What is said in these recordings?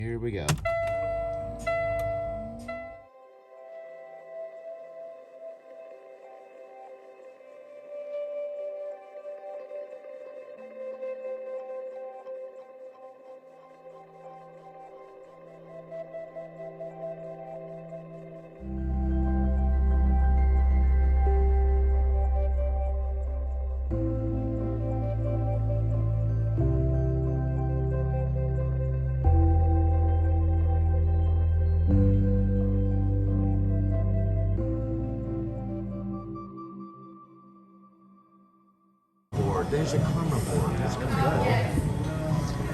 Here we go. There's a karma board. That's kind of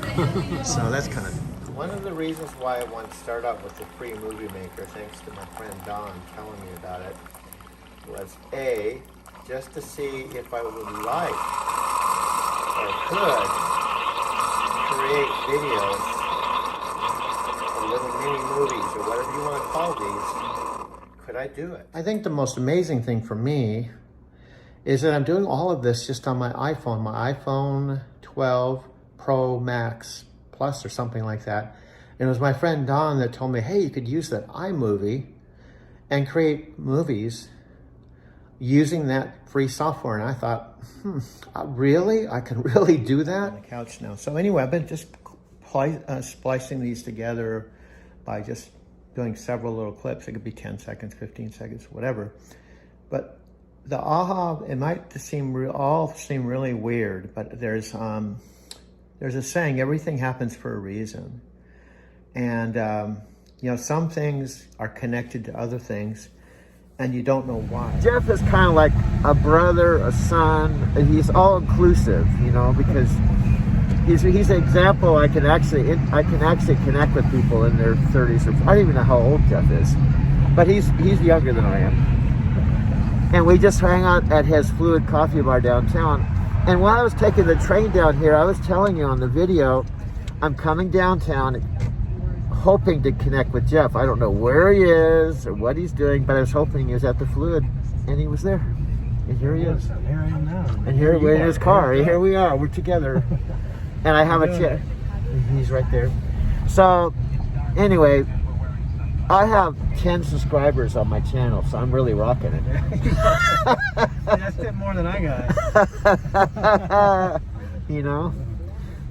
cool. So that's kind of... One of the reasons why I want to start out with the free movie maker, thanks to my friend Don telling me about it, was A, just to see if I would like or could create videos or little mini movies or whatever you want to call these. Could I do it? I think the most amazing thing for me is that I'm doing all of this just on my iPhone 12 Pro Max Plus or something like that. And it was my friend Don that told me, hey, you could use that iMovie and create movies using that free software. And I thought, really? I can really do that? On the couch now. So anyway, I've been just splicing these together by just doing several little clips. It could be 10 seconds, 15 seconds, whatever. But the aha, it might all seem really weird, but there's a saying, everything happens for a reason. And, you know, some things are connected to other things and you don't know why. Jeff is kind of like a brother, a son, and he's all inclusive, you know, because he's an example. I can actually connect with people in their 30s, or I don't even know how old Jeff is, but he's younger than I am. And we just hang out at his Fluid Coffee Bar downtown. And while I was taking the train down here, I was telling you on the video, I'm coming downtown hoping to connect with Jeff. I don't know where he is or what he's doing, but I was hoping he was at the Fluid, and he was there. And here he is. Here I am now. And here we're in his car. Here we are. We're together. And I have a chair. He's right there. So anyway, I have 10 subscribers on my channel, so I'm really rocking it. That's it more than I got. You know,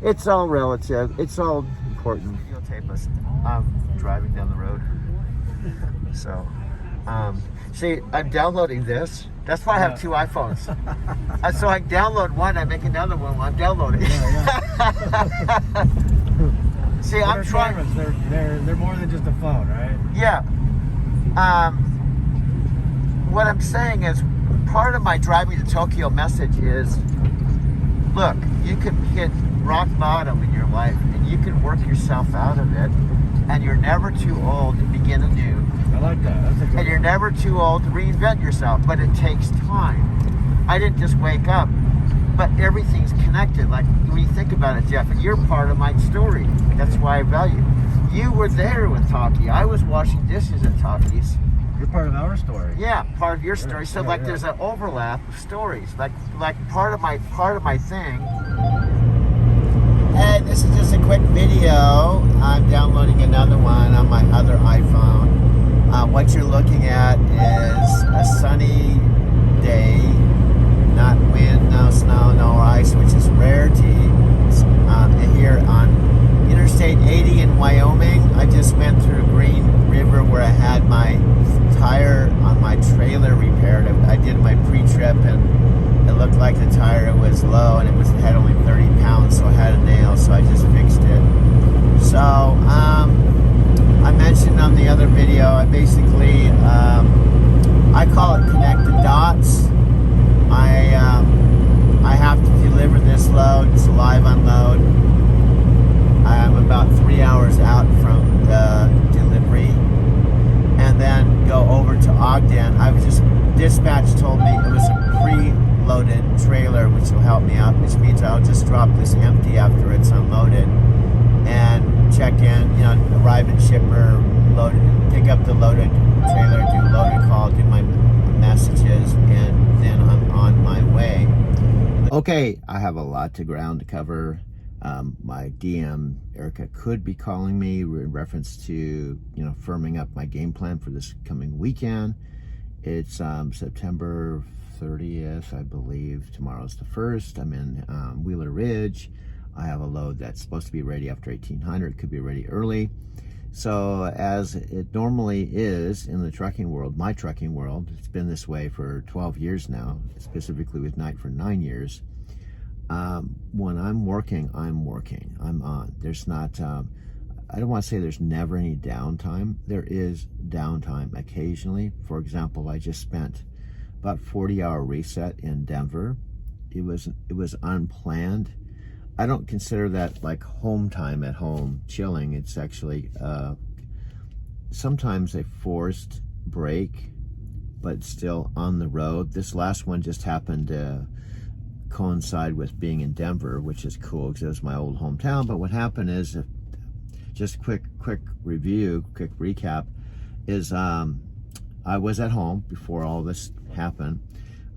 it's all relative. It's all important. Videotape us. I'm driving down the road. So, see, I'm downloading this. That's why I have two iPhones. So I download one, I make another one while I'm downloading. See, I'm trying. They're more than just a phone, right? Yeah. What I'm saying is, part of my driving to Tokyo message is, look, you can hit rock bottom in your life, and you can work yourself out of it, and you're never too old to begin anew. I like that. That's a good And you're never too old to reinvent yourself, but it takes time. I didn't just wake up, but everything's connected. Like, when you think about it, Jeff, you're part of my story. That's why I value you. You were there with Taki. I was washing dishes at Taki's. You're part of our story. Yeah, part of your story. So like there's an overlap of stories. Like part of my thing. Hey, this is just a quick video. I'm downloading another one on my other iPhone. What you're looking at is a sunny day, not wind, no snow, no ice, which is rarity. Here on Interstate 80 in Wyoming. I just went through Green River where I had my tire on my trailer repaired. I did my pre-trip and it looked like the tire was low and it had only 30 pounds, so I had a nail, so I just fixed it. So I mentioned on the other video, I basically I call it connect the dots. I have to deliver this load. It's a live unload. I'm about 3 hours out from the delivery, and then go over to Ogden. Dispatch told me it was a pre-loaded trailer, which will help me out, which means I'll just drop this empty after it's unloaded and check in, you know, arrive at shipper, load, pick up the loaded trailer, do loading call, do my messages, and then I'm on my way. Okay, I have a lot to ground to cover. My DM, Erica, could be calling me in reference to, firming up my game plan for this coming weekend. It's September 30th, I believe. Tomorrow's the 1st. I'm in Wheeler Ridge. I have a load that's supposed to be ready after 1800. Could be ready early. So as it normally is in the trucking world, my trucking world, it's been this way for 12 years now, specifically with Knight for 9 years. When I'm working, I'm on. There's not, I don't want to say there's never any downtime. There is downtime occasionally. For example, I just spent about 40-hour reset in Denver. It was unplanned. I don't consider that like home time at home, chilling. It's actually sometimes a forced break, but still on the road. This last one just happened to coincide with being in Denver, which is cool because it was my old hometown. But what happened is, just quick recap, is I was at home before all this happened.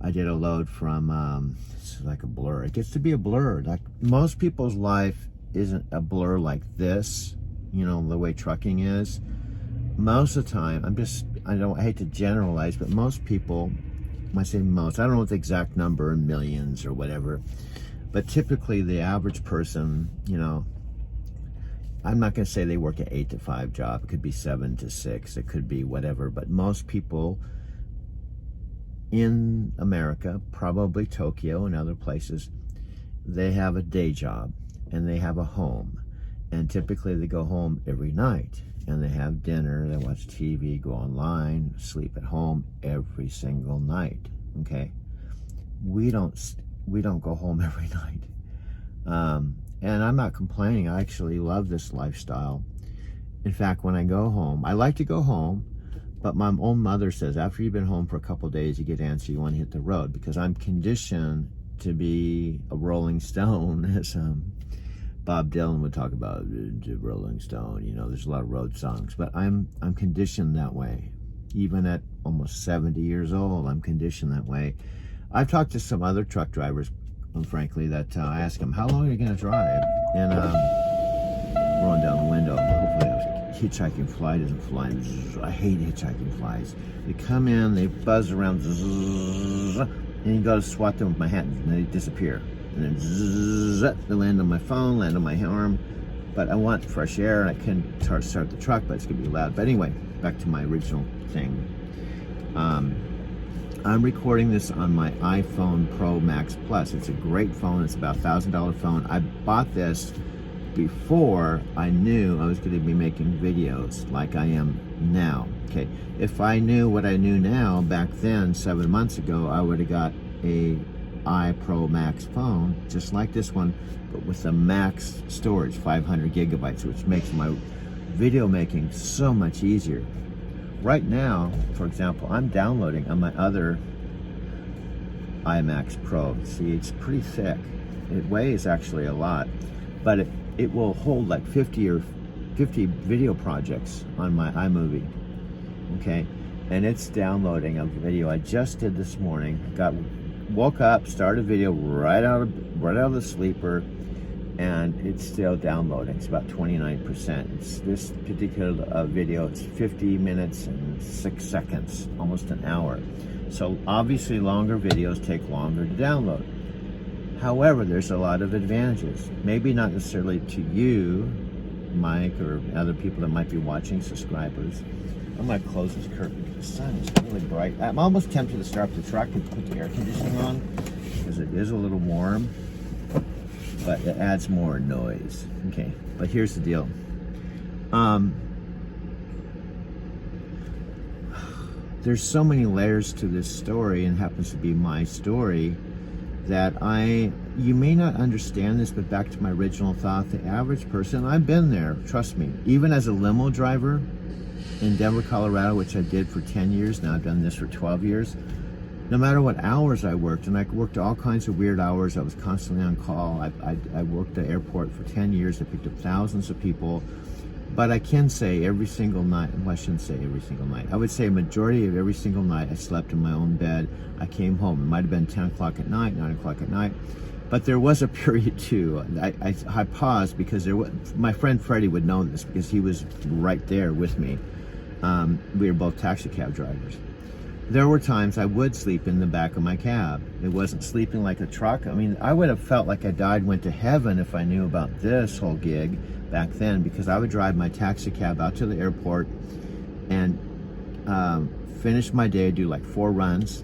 I did a load from, it's like a blur. It gets to be a blur. Like most people's life isn't a blur like this, the way trucking is. Most of the time, I hate to generalize, but most people, when I say most, I don't know what the exact number in millions or whatever, but typically the average person, I'm not going to say they work an 8 to 5 job. It could be 7 to 6. It could be whatever, but most people in America, probably Tokyo and other places, they have a day job and they have a home, and typically they go home every night and they have dinner, they watch TV, go online, sleep at home every single night. Okay, we don't go home every night, and I'm not complaining. I actually love this lifestyle. In fact, when I go home, I like to go home. But my own mother says, after you've been home for a couple of days, you get antsy, you want to hit the road, because I'm conditioned to be a Rolling Stone, as Bob Dylan would talk about, Rolling Stone. There's a lot of road songs, but I'm conditioned that way. Even at almost 70 years old, I'm conditioned that way. I've talked to some other truck drivers, frankly, that I ask them, how long are you going to drive? And rolling down the window, hopefully hitchhiking fly doesn't fly. I hate hitchhiking flies. They come in, they buzz around, and you go to swat them with my hand, and they disappear. And then they land on my phone, land on my arm. But I want fresh air, and I couldn't start the truck, but it's gonna be loud. But anyway, back to my original thing. I'm recording this on my iPhone Pro Max Plus. It's a great phone. It's about $1,000 phone. I bought this before I knew I was going to be making videos like I am now. Okay, if I knew what I knew now back then, 7 months ago, I would have got a iPro Max phone just like this one, but with the max storage, 500 gigabytes, which makes my video making so much easier. Right now, for example, I'm downloading on my other iMac Pro. See, it's pretty thick. It weighs actually a lot, but it will hold like 50 video projects on my iMovie. Okay, and it's downloading a video I just did this morning. Woke up, started a video right out of the sleeper, and it's still downloading. It's about 29%. It's this particular video. It's 50 minutes and 6 seconds, almost an hour. So obviously longer videos take longer to download. However, there's a lot of advantages. Maybe not necessarily to you, Mike, or other people that might be watching, subscribers. I might close this curtain because the sun is really bright. I'm almost tempted to start the truck and put the air conditioning on because it is a little warm, but it adds more noise. Okay, but here's the deal. There's so many layers to this story, and it happens to be my story, that you may not understand this, but back to my original thought, the average person, I've been there, trust me, even as a limo driver in Denver, Colorado, which I did for 10 years, now I've done this for 12 years, no matter what hours I worked, and I worked all kinds of weird hours, I was constantly on call, I worked at the airport for 10 years, I picked up thousands of people, but I can say every single night, well, I shouldn't say every single night, I would say a majority of every single night I slept in my own bed. I came home, it might have been 10 o'clock at night, 9 o'clock at night, But there was a period too. I paused because my friend Freddie would know this because he was right there with me. We were both taxi cab drivers. There were times I would sleep in the back of my cab. It wasn't sleeping like a truck. I mean, I would have felt like I died, went to heaven if I knew about this whole gig back then, because I would drive my taxi cab out to the airport and finish my day, do like 4 runs.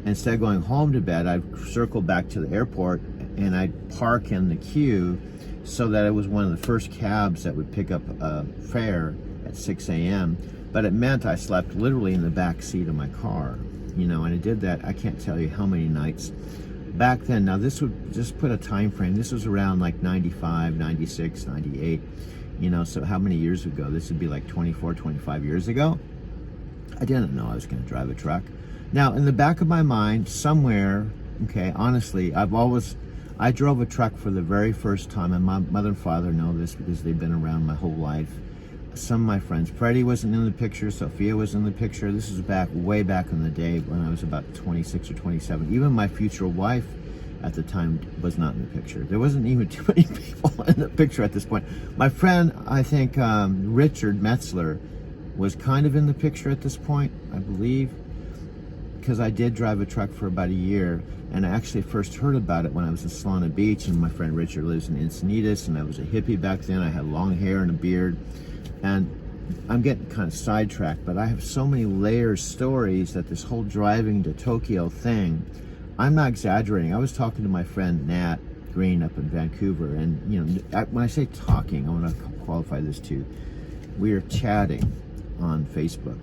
Instead of going home to bed, I'd circle back to the airport and I'd park in the queue so that it was one of the first cabs that would pick up a fare at 6 a.m. But it meant I slept literally in the back seat of my car, and I did that, I can't tell you how many nights. Back then, now this would just put a time frame, this was around like 95, 96, 98, so how many years ago? This would be like 24, 25 years ago. I didn't know I was going to drive a truck. Now, in the back of my mind, somewhere, okay, honestly, I drove a truck for the very first time, and my mother and father know this because they've been around my whole life. Some of my friends, Freddie wasn't in the picture, Sophia was in the picture. This is way back in the day when I was about 26 or 27. Even my future wife at the time was not in the picture. There wasn't even too many people in the picture at this point. My friend, I think Richard Metzler, was kind of in the picture at this point, I believe, because I did drive a truck for about a year, and I actually first heard about it when I was in Solana Beach, and my friend Richard lives in Encinitas, and I was a hippie back then. I had long hair and a beard, and I'm getting kind of sidetracked, but I have so many layers, stories, that this whole driving to Tokyo thing, I'm not exaggerating. I was talking to my friend Nat Green up in Vancouver, and when I say talking, I want to qualify this too. We are chatting on Facebook.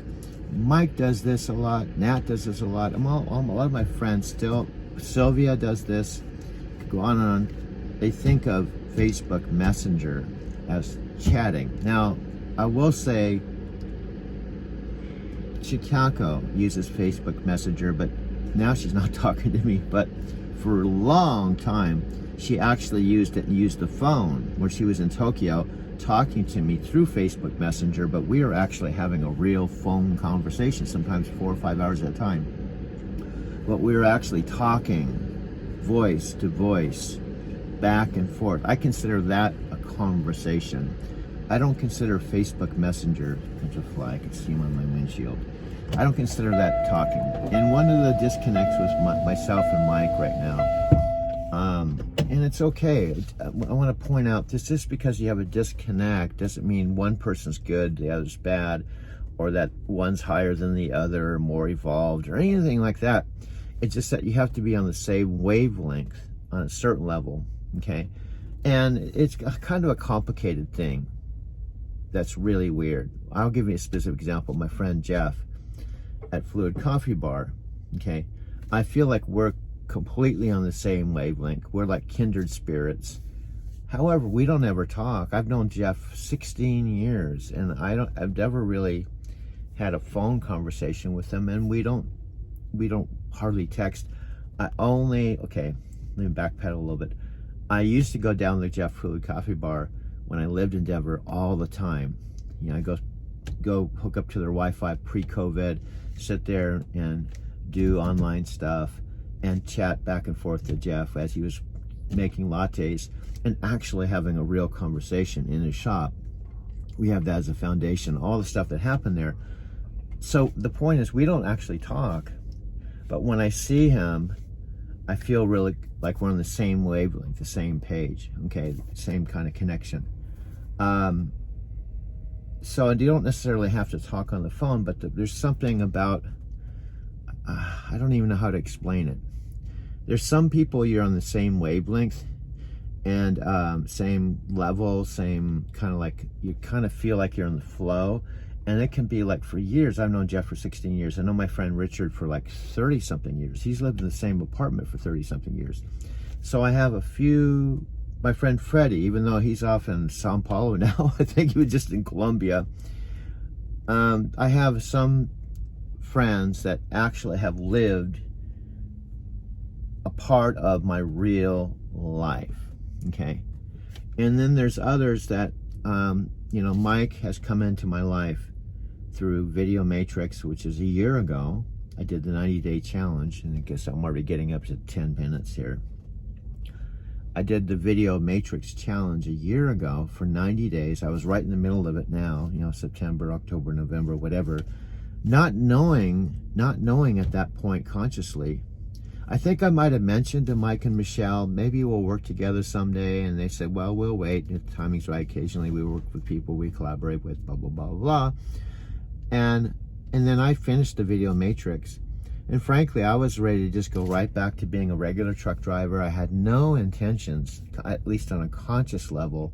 Mike does this a lot. Nat does this a lot. A lot of my friends still. Sylvia does this. Go on and on. They think of Facebook Messenger as chatting. Now, I will say, Chicago uses Facebook Messenger, but now she's not talking to me. But for a long time, she actually used the phone where she was in Tokyo, talking to me through Facebook Messenger, but we are actually having a real phone conversation, sometimes 4 or 5 hours at a time. But we are actually talking voice to voice, back and forth. I consider that a conversation. I don't consider Facebook Messenger, there's a fly, I can see him on my windshield. I don't consider that talking. And one of the disconnects was myself and Mike right now. And it's okay. I want to point out, just because you have a disconnect doesn't mean one person's good, the other's bad, or that one's higher than the other, or more evolved, or anything like that. It's just that you have to be on the same wavelength on a certain level, okay? And it's kind of a complicated thing that's really weird. I'll give you a specific example. My friend Jeff at Fluid Coffee Bar, okay? I feel like we're completely on the same wavelength. We're like kindred spirits. However, we don't ever talk. I've known Jeff 16 years, and I've never really had a phone conversation with him, and we don't hardly text. Okay, let me backpedal a little bit. I used to go down to the Jeff Fluid Coffee Bar when I lived in Denver all the time. I go hook up to their Wi-Fi pre-COVID, sit there and do online stuff and chat back and forth to Jeff as he was making lattes and actually having a real conversation in his shop. We have that as a foundation, all the stuff that happened there. So the point is, we don't actually talk, but when I see him, I feel really like we're on the same wavelength, the same page, okay, same kind of connection. So you don't necessarily have to talk on the phone, but there's something about, I don't even know how to explain it. There's some people you're on the same wavelength and same level, same kind of like, you kind of feel like you're in the flow. And it can be like, for years, I've known Jeff for 16 years. I know my friend Richard for like 30 something years. He's lived in the same apartment for 30 something years. So I have a few, my friend Freddie, even though he's off in Sao Paulo now, I think he was just in Colombia. I have some friends that actually have lived a part of my real life, okay? And then there's others that, Mike has come into my life through Video Matrix, which is a year ago. I did the 90-day challenge, and I guess I'm already getting up to 10 minutes here. I did the Video Matrix Challenge a year ago for 90 days. I was right in the middle of it now, you know, September, October, November, whatever. Not knowing at that point consciously. I think I might have mentioned to Mike and Michelle, maybe we'll work together someday. And they said, well, we'll wait. If the timing's right, occasionally we work with people we collaborate with, blah, blah, blah, blah. And then I finished the Video Matrix. And frankly, I was ready to just go right back to being a regular truck driver. I had no intentions, at least on a conscious level,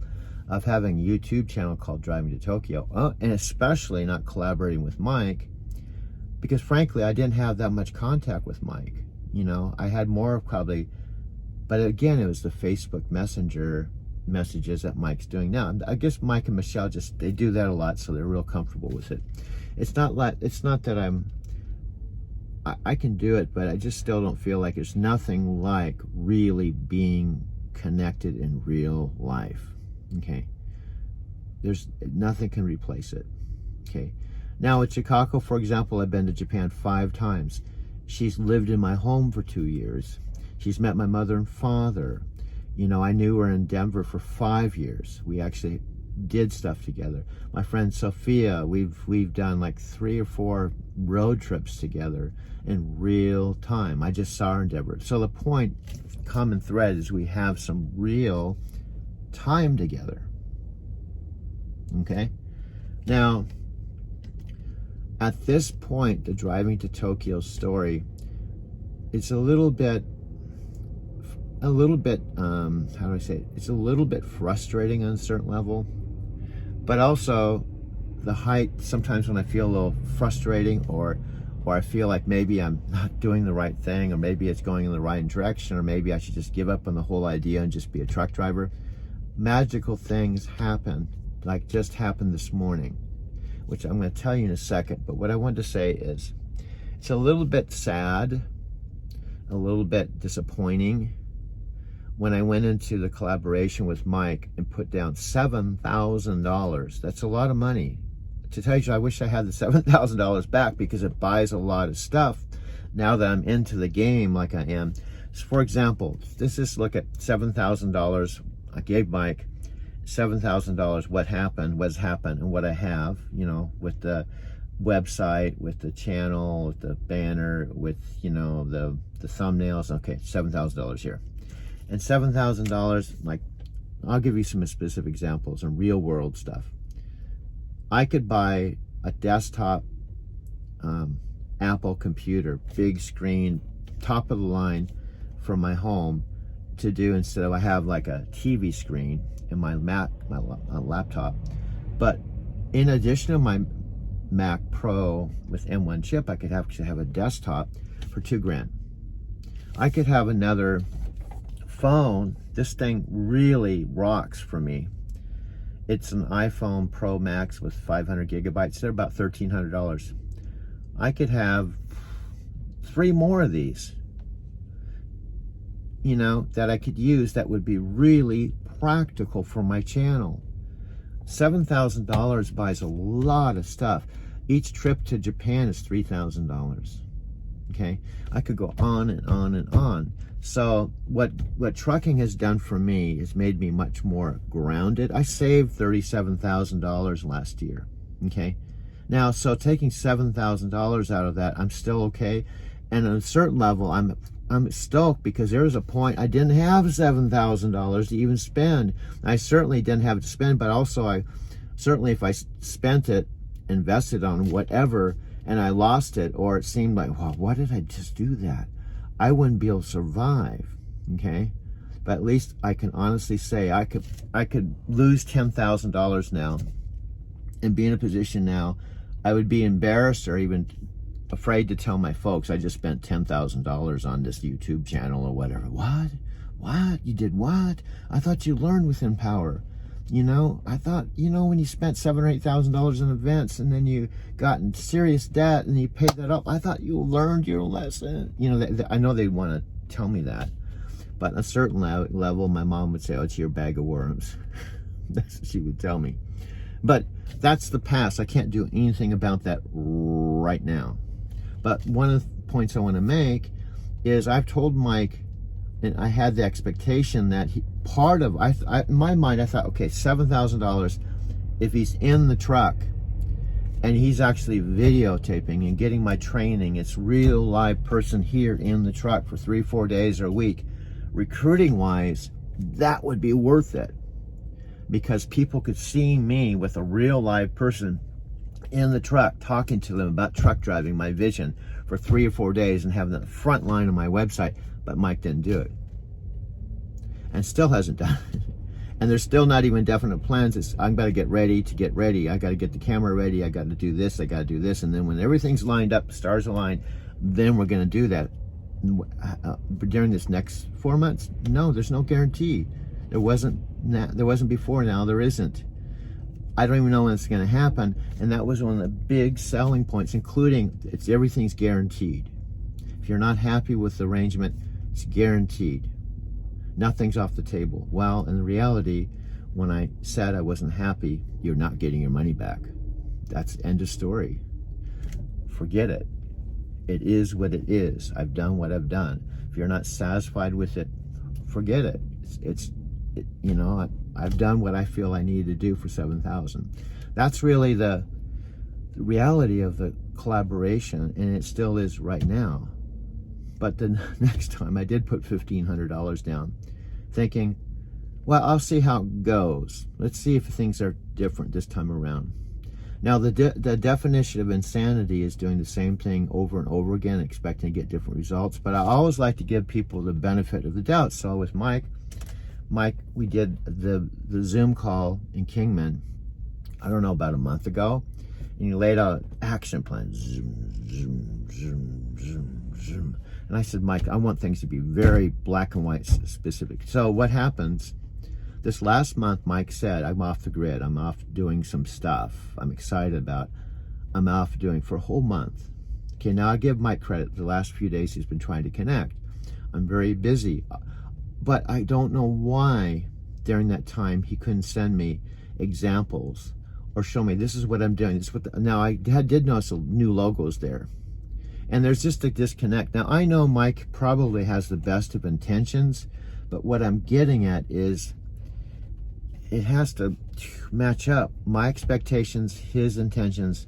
of having a YouTube channel called Driving to Tokyo, and especially not collaborating with Mike, because frankly, I didn't have that much contact with Mike. You know, I had more probably, but again, it was the Facebook Messenger messages that Mike's doing now. I guess Mike and Michelle they do that a lot, so they're real comfortable with it. It's not that I can do it, but I just still don't feel like there's nothing like really being connected in real life. Okay, there's nothing can replace it. Okay, now at Chicago, for example, I've been to Japan 5 times. She's lived in my home for 2 years. She's met my mother and father. You know, I knew her in Denver for 5 years. We actually did stuff together. My friend Sophia, we've done like 3 or 4 road trips together in real time. I just saw her in Denver. So the point, common thread, is we have some real time together. Okay? Now, at this point, the Driving to Tokyo story, it's a little bit, how do I say it? It's a little bit frustrating on a certain level, but also the height, sometimes when I feel a little frustrating, or I feel like maybe I'm not doing the right thing, or maybe it's going in the right direction, or maybe I should just give up on the whole idea and just be a truck driver, magical things happen, like just happened this morning, which I'm going to tell you in a second. But what I want to say is, it's a little bit sad, a little bit disappointing, when I went into the collaboration with Mike and put down $7,000. That's a lot of money. To tell you, I wish I had the $7,000 back, because it buys a lot of stuff now that I'm into the game like I am. So for example, let's just look at $7,000. I gave Mike $7,000. What's happened, and what I have, you know, with the website, with the channel, with the banner, with, you know, the thumbnails. Okay, $7,000 here. And $7,000, like, I'll give you some specific examples and real world stuff. I could buy a desktop Apple computer, big screen, top of the line for my home to do, instead of I have like a TV screen in my laptop. But in addition to my Mac Pro with M1 chip, I could actually have a desktop for $2,000. I could have another phone. This thing really rocks for me. It's an iPhone Pro Max with 500 gigabytes. They're about $1,300. I could have 3 more of these, you know, that I could use that would be really practical for my channel. $7,000 buys a lot of stuff. Each trip to Japan is $3,000. Okay, I could go on and on and on. So what trucking has done for me is made me much more grounded. I saved $37,000 last year. Okay, now so taking $7,000 out of that, I'm still okay. And on a certain level, I'm stoked, because there was a point I didn't have $7,000 to even spend. I certainly didn't have it to spend, but also I certainly, if I spent it, invested on whatever, and I lost it, or it seemed like, well, why did I just do that? I wouldn't be able to survive. Okay, but at least I can honestly say I could lose $10,000 now and be in a position now I would be embarrassed or even afraid to tell my folks I just spent $10,000 on this YouTube channel or whatever. What? You did what? I thought you learned within Power. You know, I thought, you know, when you spent $7,000 or $8,000 in events and then you got in serious debt and you paid that up, I thought you learned your lesson. You know, I know they want to tell me that, but on a certain level, my mom would say, oh, it's your bag of worms. That's what she would tell me. But that's the past. I can't do anything about that right now. But one of the points I want to make is I've told Mike, and I had the expectation that part of, in my mind, I thought, okay, $7,000, if he's in the truck and he's actually videotaping and getting my training, it's real live person here in the truck for 3-4 days or a week, recruiting wise, that would be worth it, because people could see me with a real live person in the truck talking to them about truck driving, my vision, for 3 or 4 days, and having the front line of my website. But Mike didn't do it, and still hasn't done it. And there's still not even definite plans. It's, I'm going to get ready. I got to get the camera ready. I got to do this. I got to do this. And then when everything's lined up, stars align, then we're going to do that. But during this next 4 months, no, there's no guarantee. There wasn't before, now there isn't. I don't even know when it's going to happen. And that was one of the big selling points, including everything's guaranteed. If you're not happy with the arrangement, it's guaranteed. Nothing's off the table. Well, in reality, when I said I wasn't happy, you're not getting your money back. That's end of story. Forget it. It is what it is. I've done what I've done. If you're not satisfied with it, forget it. You know, I've done what I feel I needed to do for 7,000. That's really the reality of the collaboration, and it still is right now. But the next time I did put $1,500 down, thinking, well, I'll see how it goes. Let's see if things are different this time around. Now, the definition of insanity is doing the same thing over and over again, expecting to get different results. But I always like to give people the benefit of the doubt. So with Mike, we did the Zoom call in Kingman, I don't know, about a month ago. And he laid out an action plan. Zoom, zoom, zoom, zoom, zoom. And I said, Mike, I want things to be very black and white specific. So what happens, this last month, Mike said, I'm off the grid. I'm off doing some stuff I'm excited about. I'm off doing for a whole month. Okay, now I give Mike credit. The last few days he's been trying to connect. I'm very busy. But I don't know why during that time he couldn't send me examples or show me, this is what I'm doing. This is what now I did notice new logos there. And there's just a disconnect. Now, I know Mike probably has the best of intentions, but what I'm getting at is it has to match up. My expectations, his intentions,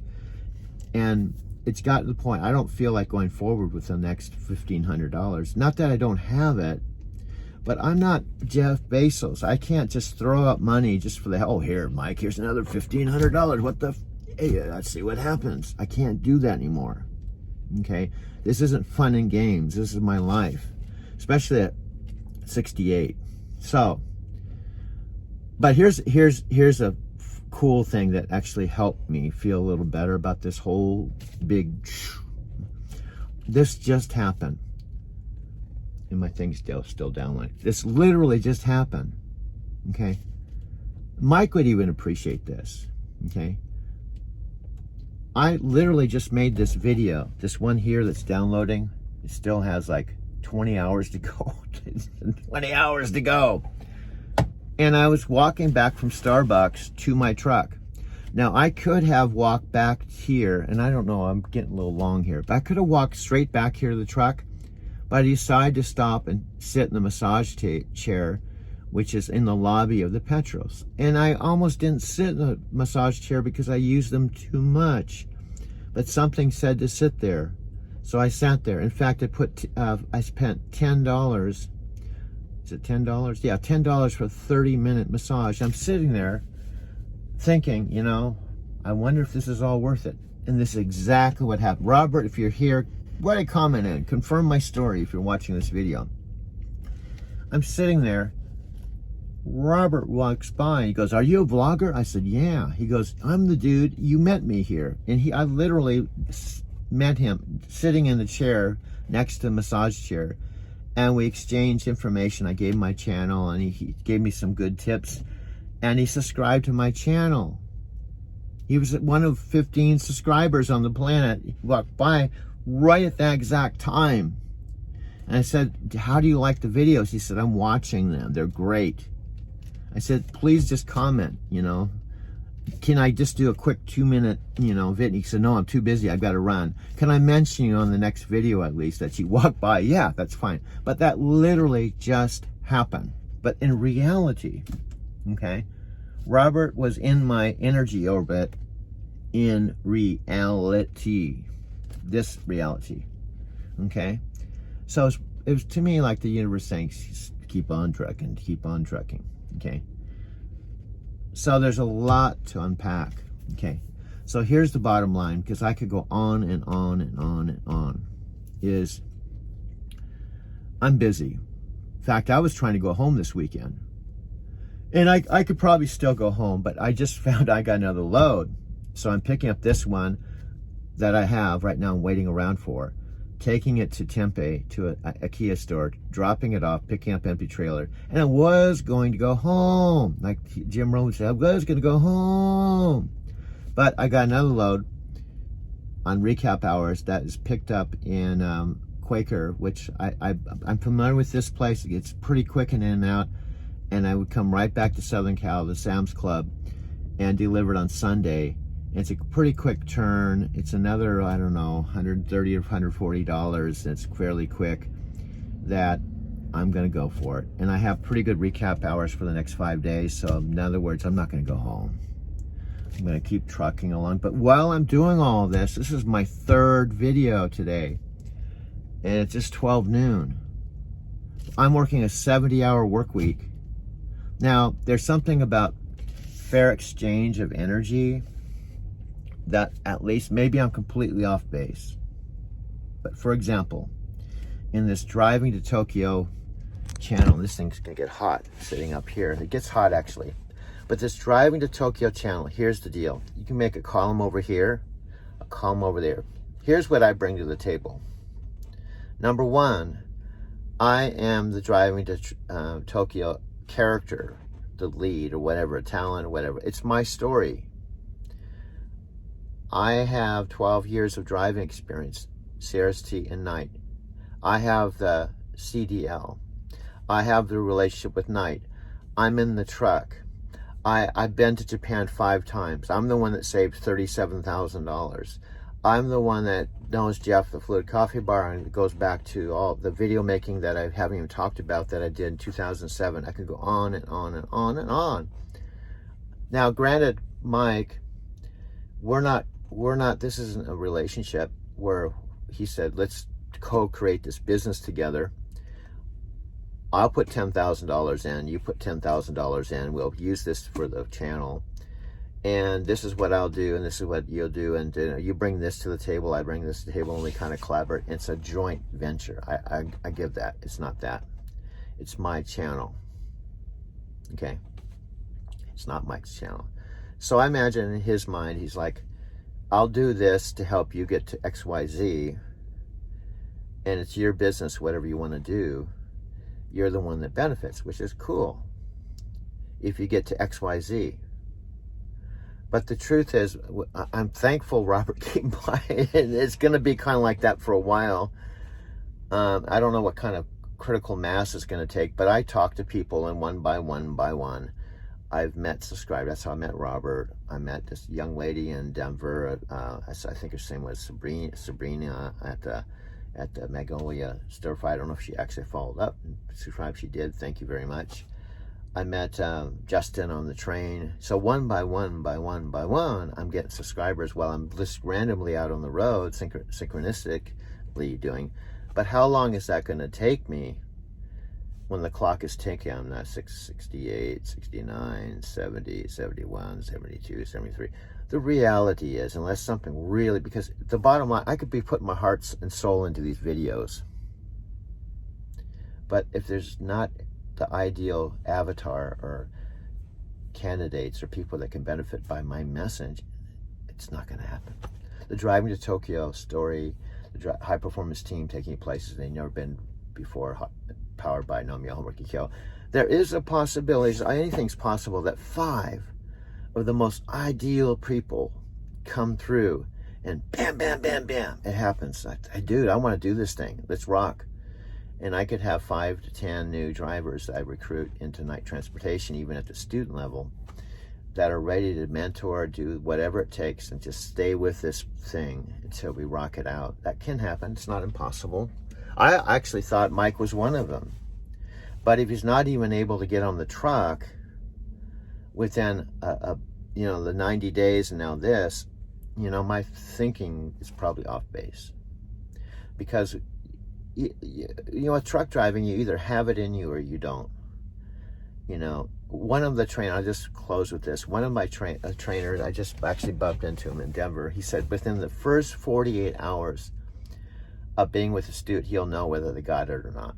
and it's got to the point I don't feel like going forward with the next $1,500. Not that I don't have it, but I'm not Jeff Bezos. I can't just throw up money just for the, oh, here, Mike, here's another $1,500. What the, hey, let's see what happens. I can't do that anymore. Okay, this isn't fun and games. This is my life, especially at 68. So, but here's a cool thing that actually helped me feel a little better about this whole big. This just happened, and my thing's still down like this. Literally just happened. Okay, Mike would even appreciate this. Okay. I literally just made this video, this one here that's downloading. It still has like 20 hours to go. 20 hours to go. And I was walking back from Starbucks to my truck. Now, I could have walked back here, and I don't know, I'm getting a little long here, but I could have walked straight back here to the truck, but I decided to stop and sit in the massage chair, which is in the lobby of the Petros. And I almost didn't sit in the massage chair because I used them too much. But something said to sit there. So I sat there. In fact, I spent $10. Is it $10? Yeah, $10 for a 30-minute massage. I'm sitting there thinking, you know, I wonder if this is all worth it. And this is exactly what happened. Robert, if you're here, write a comment in. Confirm my story if you're watching this video. I'm sitting there. Robert walks by. He goes, "Are you a vlogger?" I said, "Yeah." He goes, "I'm the dude. You met me here." And I literally met him sitting in the chair next to the massage chair. And we exchanged information. I gave him my channel, and he gave me some good tips. And he subscribed to my channel. He was one of 15 subscribers on the planet. He walked by right at that exact time. And I said, "How do you like the videos?" He said, "I'm watching them. They're great." I said, "Please just comment, you know. Can I just do a quick 2-minute, you know, video?" He said, "No, I'm too busy. I've got to run. Can I mention you on the next video at least that you walked by?" "Yeah, that's fine." But that literally just happened. But in reality, okay, Robert was in my energy orbit in reality, this reality, okay? So it was to me like the universe saying, keep on trucking, okay? So there's a lot to unpack, okay? So here's the bottom line, because I could go on and on and on and on, is I'm busy. In fact, I was trying to go home this weekend. And I could probably still go home, but I just found I got another load. So I'm picking up this one that I have right now, I'm waiting around for, taking it to Tempe, to a Kia store, dropping it off, picking up empty trailer. And I was going to go home. Like Jim Rohn said, I was going to go home. But I got another load on recap hours that is picked up in Quaker, which I'm familiar with this place. It's pretty quick in and out. And I would come right back to Southern Cal, the Sam's Club, and deliver it on Sunday. It's a pretty quick turn. It's another, I don't know, $130 or $140. It's fairly quick that I'm going to go for it. And I have pretty good recap hours for the next 5 days. So in other words, I'm not going to go home. I'm going to keep trucking along. But while I'm doing all this is my third video today. And it's just 12 noon. I'm working a 70-hour work week. Now, there's something about fair exchange of energy that at least, maybe I'm completely off base. But for example, in this driving to Tokyo channel, this thing's gonna get hot sitting up here. It gets hot actually. But this driving to Tokyo channel, here's the deal. You can make a column over here, a column over there. Here's what I bring to the table. Number one, I am the driving to Tokyo character, the lead or whatever, talent or whatever. It's my story. I have 12 years of driving experience, CRST and Knight. I have the CDL. I have the relationship with Knight. I'm in the truck. I've been to Japan 5 times. I'm the one that saved $37,000. I'm the one that knows Jeff, the Fluid Coffee Bar, and it goes back to all the video making that I haven't even talked about that I did in 2007. I could go on and on and on and on. Now, granted, Mike, this isn't a relationship where he said, let's co-create this business together. I'll put $10,000 in, you put $10,000 in, we'll use this for the channel. And this is what I'll do, and this is what you'll do, and you bring this to the table, I bring this to the table, and we kind of collaborate. It's a joint venture. I give that. It's not that. It's my channel. Okay? It's not Mike's channel. So I imagine in his mind, he's like, I'll do this to help you get to XYZ, and it's your business, whatever you want to do. You're the one that benefits, which is cool if you get to XYZ. But the truth is, I'm thankful Robert came by. It's going to be kind of like that for a while. I don't know what kind of critical mass it's going to take, but I talk to people, and one by one, I've met subscribers. That's how I met Robert. I met this young lady in Denver. I think her name was Sabrina at the Magnolia Stir Fry. I don't know if she actually followed up and subscribed. She did. Thank you very much. I met Justin on the train. So one by one, I'm getting subscribers while I'm just randomly out on the road, synchronistically doing. But how long is that going to take me when the clock is ticking? I'm not 68, 69, 70, 71, 72, 73. The reality is, unless something really, because the bottom line, I could be putting my heart and soul into these videos. But if there's not the ideal avatar or candidates or people that can benefit by my message, it's not going to happen. The driving to Tokyo story, the high performance team taking places they've never been before, powered by Nomiya Homework Kyo. There is a possibility, anything's possible, that 5 of the most ideal people come through and bam, bam, bam, bam, it happens. Dude, I want to do this thing. Let's rock. And I could have 5 to 10 new drivers that I recruit into Knight Transportation, even at the student level, that are ready to mentor, do whatever it takes, and just stay with this thing until we rock it out. That can happen. It's not impossible. I actually thought Mike was one of them. But if he's not even able to get on the truck within the 90 days and now this, my thinking is probably off base. Because with truck driving, you either have it in you or you don't. One of the trainers, I'll just close with this. One of my trainers, I just actually bumped into him in Denver. He said within the first 48 hours of being with a student, he'll know whether they got it or not.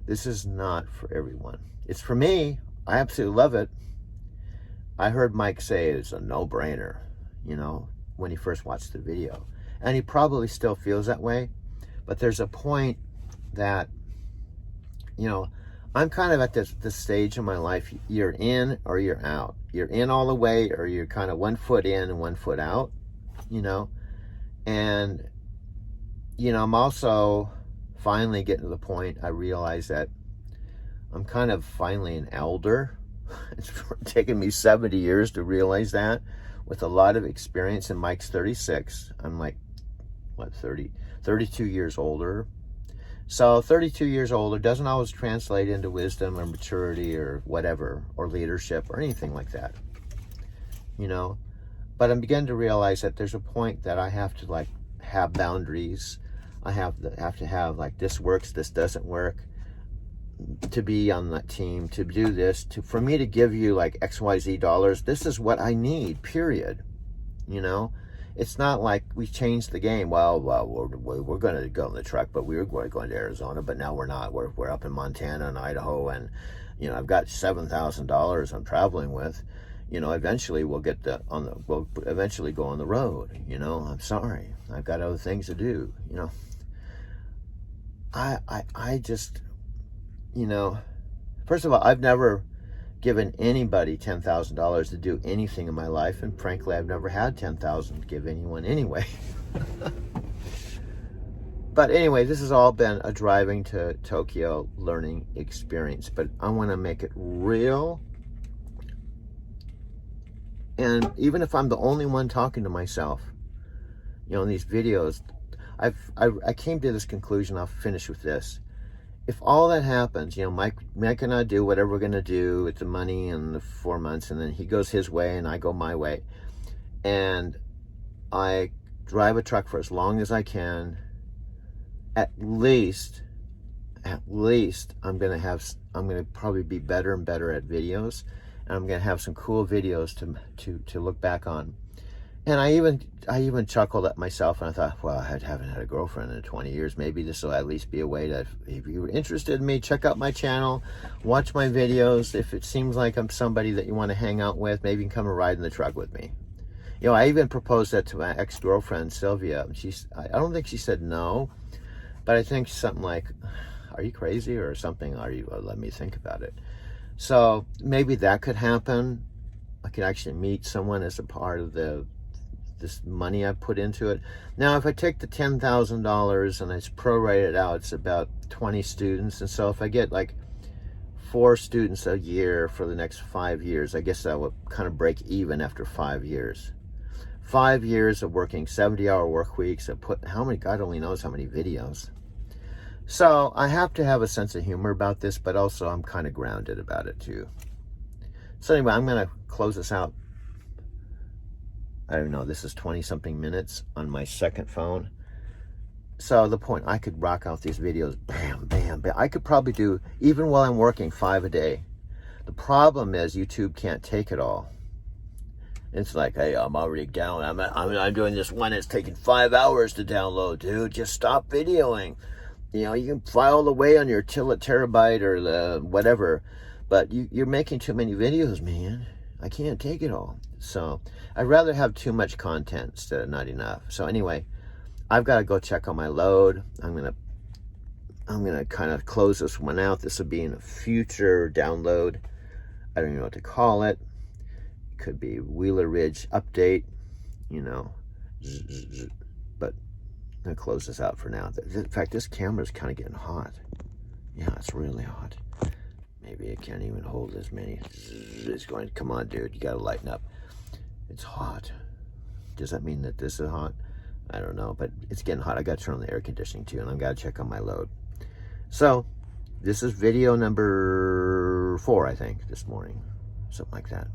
This is not for everyone. It's for me. I absolutely love it. I heard Mike say it's a no-brainer, when he first watched the video. And he probably still feels that way. But there's a point that, I'm kind of at this stage in my life. You're in or you're out. You're in all the way, or you're kind of 1 foot in and 1 foot out, And, I'm also finally getting to the point I realize that I'm kind of finally an elder. It's taken me 70 years to realize that, with a lot of experience. And Mike's 36. I'm like, 32 years older. So 32 years older doesn't always translate into wisdom or maturity or whatever, or leadership or anything like that, But I'm beginning to realize that there's a point that I have to have boundaries. I have to have this works, this doesn't work, to be on that team, to do this, for me to give you XYZ dollars. This is what I need, period. It's not like we changed the game. Well, we're going to go in the truck, but we were going to Arizona, but now we're not. We're up in Montana and Idaho, and I've got $7,000 I'm traveling with. Eventually we'll we'll eventually go on the road. I'm sorry, I've got other things to do. I just, first of all, I've never given anybody $10,000 to do anything in my life, and frankly, I've never had $10,000 to give anyone anyway. But anyway, this has all been a driving to Tokyo learning experience, but I want to make it real. And even if I'm the only one talking to myself, in these videos, I came to this conclusion. I'll finish with this. If all that happens, Mike and I do whatever we're going to do with the money and the 4 months, and then he goes his way and I go my way, and I drive a truck for as long as I can, at least I'm going to probably be better and better at videos, and I'm going to have some cool videos to look back on. And I even chuckled at myself, and I thought, well, I haven't had a girlfriend in 20 years. Maybe this will at least be a way to, if you're interested in me, check out my channel, watch my videos. If it seems like I'm somebody that you want to hang out with, maybe you can come and ride in the truck with me. I even proposed that to my ex-girlfriend, Sylvia. I don't think she said no, but I think something like, are you crazy or something? Let me think about it. So maybe that could happen. I could actually meet someone as a part of this money I put into it. Now, if I take the $10,000 and it's prorated out, it's about 20 students. And so if I get 4 students a year for the next 5 years, I guess that would kind of break even after 5 years. 5 years of working 70-hour work weeks. God only knows how many videos. So I have to have a sense of humor about this, but also I'm kind of grounded about it too. So anyway, I'm going to close this out. I don't know, this is 20-something minutes on my second phone. So the point, I could rock out these videos, bam, bam, bam. I could probably do, even while I'm working, 5 a day. The problem is YouTube can't take it all. It's like, hey, I'm already down. I'm doing this one. It's taking 5 hours to download, dude. Just stop videoing. You can file away on your terabyte or the whatever, but you're making too many videos, man. I can't take it all. So I'd rather have too much content instead of not enough. So anyway, I've got to go check on my load. I'm gonna kind of close this one out. This will be in a future download. I don't even know what to call it. It could be Wheeler Ridge update, but I'm gonna close this out for now. In fact, this camera's kind of getting hot. Yeah, it's really hot. Maybe it can't even hold as many. It's going, come on, dude, you gotta lighten up. It's hot. Does that mean that this is hot? I don't know, but it's getting hot. I gotta turn on the air conditioning too, and I gotta check on my load. So, This is video number 4, I think, this morning. Something like that.